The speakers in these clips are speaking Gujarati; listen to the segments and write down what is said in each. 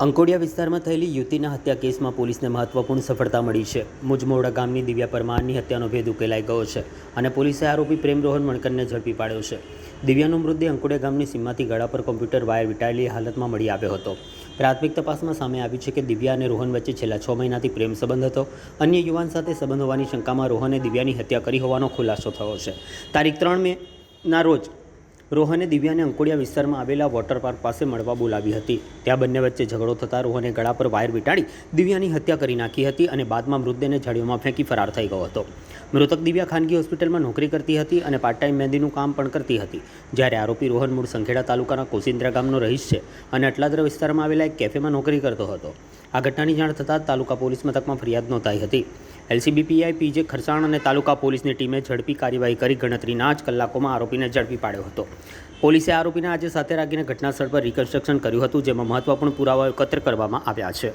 અંકોડિયા વિસ્તારમાં થયેલી યુવતીના હત્યા કેસમાં પોલીસને મહત્વપૂર્ણ સફળતા મળી છે. મુજમોડા ગામની દિવ્યા પરમારની હત્યાનો ભેદ ઉકેલાઈ ગયો છે અને પોલીસે આરોપી પ્રેમરોહન વણકરને ઝડપી પાડ્યો છે. દિવ્યાનો મૃતદેહ અંકોડિયા ગામની સીમમાંથી ગળા પર કોમ્પ્યુટર વાયર વીંટાળેલી હાલતમાં મળી આવ્યો હતો. પ્રાથમિક તપાસમાં સામે આવ્યું છે કે દિવ્યા અને રોહન વચ્ચે છેલ્લા 6 મહિનાથી પ્રેમ સંબંધ હતો. અન્ય યુવાન સાથે સંબંધ હોવાની શંકામાં રોહને દિવ્યાની હત્યા કરી હોવાનો ખુલાસો થયો છે. તારીખ 3 મેના રોજ રોહને દિવ્યાને અંકોડિયા વિસ્તારમાં આવેલા વોટર પાર્ક પાસે મળવા બોલાવી હતી. ત્યાં બંને વચ્ચે ઝઘડો થતાં રોહને ગળા પર વાયર વીંટાળી દિવ્યાની હત્યા કરી નાખી હતી અને બાદમાં મૃતદેહને ઝાડીઓમાં ફેંકી ફરાર થઈ ગયો હતો. મૃતક દિવ્યા ખાનગી હોસ્પિટલમાં નોકરી કરતી હતી અને પાર્ટ ટાઈમ મહેંદીનું કામ પણ કરતી હતી. જ્યારે આરોપી રોહન મૂળ સંખેડા તાલુકાના કોસિન્દ્રા ગામનો રહીશ છે અને અટલાદરા વિસ્તારમાં આવેલા એક કેફેમાં નોકરી કરતો હતો. આ ઘટનાની જાણ થતાં તાલુકા પોલીસ મથકમાં ફરિયાદ નોંધાઈ હતી. એલસીબી પીઆઈ પીજે ખરસાણ અને તાલુકા પોલીસની ટીમે ઝડપી કાર્યવાહી કરી ગણતરીના જ કલાકોમાં આરોપીને ઝડપી પાડ્યો હતો. પોલીસે આરોપીને આજે સાથે રાખીને ઘટનાસ્થળ પર રિકન્સ્ટ્રક્શન કર્યું હતું, જેમાં મહત્વપૂર્ણ પુરાવાઓ એકત્ર કરવામાં આવ્યા છે.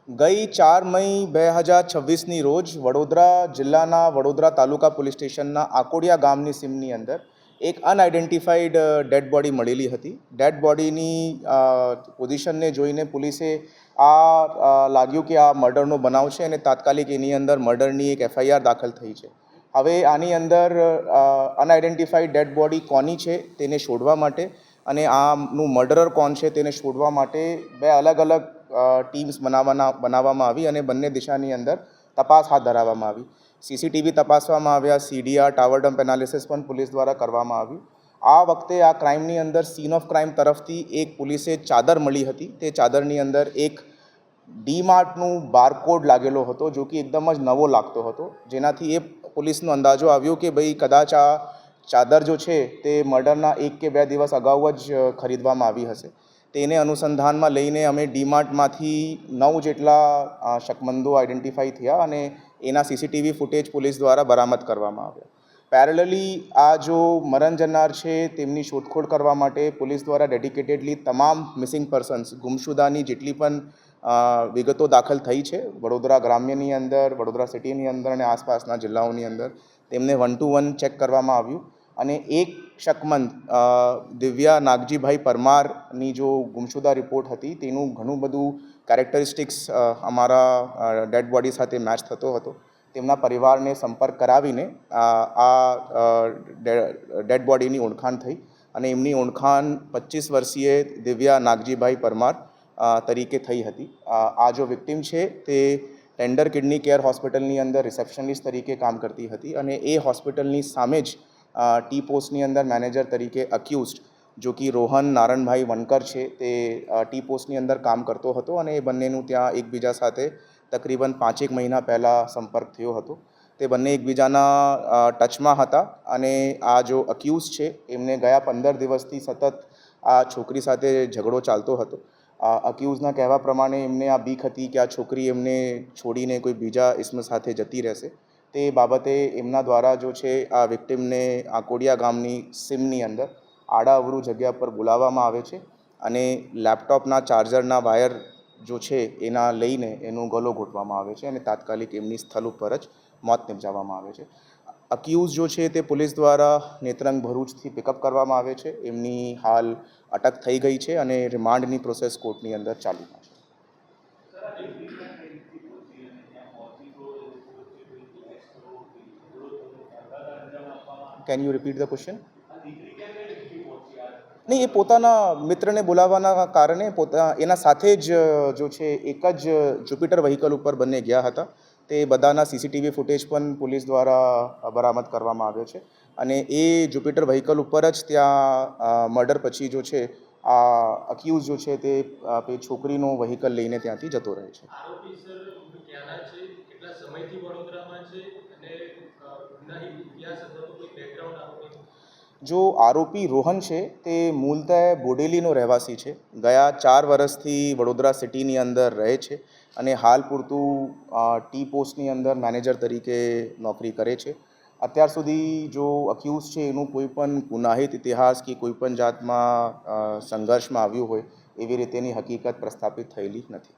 ગઈ 4 મઈ 2026ની રોજ વડોદરા જિલ્લાના વડોદરા તાલુકા પોલીસ સ્ટેશનના આકોડિયા ગામની સીમની અંદર એક અનઆઇડેન્ટિફાઈડ ડેડ બોડી મળેલી હતી. ડેડ બોડીની પોઝિશનને જોઈને પોલીસે લાગ્યું કે આ મર્ડરનો બનાવ છે અને તાત્કાલિક એની અંદર મર્ડરની એક એફઆઈઆર દાખલ થઈ છે. હવે આની અંદર અનઆઇડેન્ટિફાઈડ ડેડ બોડી કોની છે તેને શોધવા માટે અને આનું મર્ડરર કોણ છે તેને શોધવા માટે 2 અલગ અલગ ટીમ્સ બનાવવામાં આવી અને બંને દિશાની અંદર તપાસ હાથ ધરવામાં આવી. સીસીટીવી તપાસવામાં આવ્યા, સીડીઆર ટાવર ડમ્પ એનાલિસિસ પણ પોલીસ દ્વારા કરવામાં આવ્યું. આ વખતે આ ક્રાઇમની અંદર સીન ઓફ ક્રાઇમ તરફથી એક પોલીસે ચાદર મળી હતી. તે ચાદરની અંદર એક ડીમાર્ટનું બારકોડ લાગેલો હતો, જો કે એકદમ જ નવો લાગતો હતો, જેનાથી એ પોલીસનો અંદાજો આવ્યો કે ભાઈ કદાચ આ ચાદર જો છે તે મર્ડરના 1 કે 2 દિવસ અગાઉ જ ખરીદવામાં આવી હશે. તેને અનુસંધાનમાં લઈને અમે ડીમાર્ટમાંથી 9 જેટલા શકમંદો આઈડેન્ટિફાઈ થયા અને એના સીસીટીવી ફૂટેજ પોલીસ દ્વારા બરામદ કરવામાં આવ્યા. પેરેલલી આ જો મરણ જનાર છે તેમની શોધખોળ કરવા માટે પોલીસ દ્વારા ડેડિકેટેડલી તમામ મિસિંગ પર્સન્સ ગુમશુદાની જેટલી પણ વિગતો દાખલ થઈ છે વડોદરા ગ્રામ્યની અંદર, વડોદરા સિટીની અંદર અને આસપાસના જિલ્લાઓની અંદર તેમને 1 to 1 ચેક કરવામાં આવ્યું અને એક શકમંદ દિવ્યા નાગજીભાઈ પરમારની જો ગુમશુદા રિપોર્ટ હતી તેનું ઘણું બધું કેરેક્ટરિસ્ટિક્સ અમારા ડેડ બોડી સાથે મેચ થતો હતો. તેમના પરિવારને સંપર્ક કરાવીને આ ડેડ બોડીની ઓળખાણ થઈ અને એમની ઓળખાણ 25 વર્ષીય દિવ્યા નાગજીભાઈ પરમાર તરીકે થઈ હતી. આ જો વિક્ટિમ છે તે ટેન્ડર કિડની કેર હોસ્પિટલની અંદર રિસેપ્શનિસ્ટ તરીકે કામ કરતી હતી અને એ હોસ્પિટલની સામે જ ટી પોસ્ટની અંદર મેનેજર તરીકે અક્યુઝડ જો કે રોહન નારણભાઈ વણકર છે તે ટી પોસ્ટની અંદર કામ કરતો હતો અને એ બંનેનું ત્યાં એકબીજા સાથે તકરીબન 5-1 મહિના પહેલાં સંપર્ક થયો હતો. તે બંને એકબીજાના ટચમાં હતા અને આ જો અક્યુઝ છે એમને ગયા 15 દિવસથી સતત આ છોકરી સાથે ઝઘડો ચાલતો હતો. અક્યુઝના કહેવા પ્રમાણે એમને આ બીક હતી કે આ છોકરી એમને છોડીને કોઈ બીજા ઇસ્મ સાથે જતી રહેશે. તે બાબતે એમના દ્વારા જો છે આ વિક્ટિમને આકોડિયા ગામની સીમની અંદર આડાઅવરું જગ્યા પર બોલાવવામાં આવે છે અને લેપટોપના ચાર્જરના વાયર જો છે એના લઈને એનો ગળો ઘોંટવામાં આવે છે અને તાત્કાલિક એમની સ્થળ ઉપર જ મોત નિપજાવવામાં આવે છે. અક્યુઝ જો છે તે પોલીસ દ્વારા નેત્રંગ ભરૂચથી પિકઅપ કરવામાં આવે છે. એમની હાલ અટક થઈ ગઈ છે અને રિમાન્ડની પ્રોસેસ કોર્ટની અંદર ચાલુ છે. Can you repeat the question? નહીં, એ પોતાના મિત્રને બોલાવવાના કારણે એના સાથે જ જો છે એક જ જુપિટર વ્હીકલ ઉપર બંને ગયા હતા. તે બધાના સીસીટીવી ફૂટેજ પણ પોલીસ દ્વારા બરામદ કરવામાં આવ્યો છે અને એ જુપિટર વ્હીકલ ઉપર જ ત્યાં મર્ડર પછી જો છે આ અક્યુઝ જો છે તે છોકરીનો વ્હીકલ લઈને ત્યાંથી જતો રહે છે. જો આરોપી રોહન છે તે મૂળતઃ બોડેલીનો રહેવાસી છે. ગયા 4 વર્ષથી વડોદરા સિટીની અંદર રહે છે અને હાલ પૂરતું ટી પોસ્ટની અંદર મેનેજર તરીકે નોકરી કરે છે. અત્યાર સુધી જો અક્યુઝ છે એનું કોઈ પણ ગુનાહિત ઇતિહાસ કે કોઈ પણ જાતમાં સંઘર્ષમાં આવ્યું હોય એવી રીતેની હકીકત પ્રસ્થાપિત થયેલી નથી.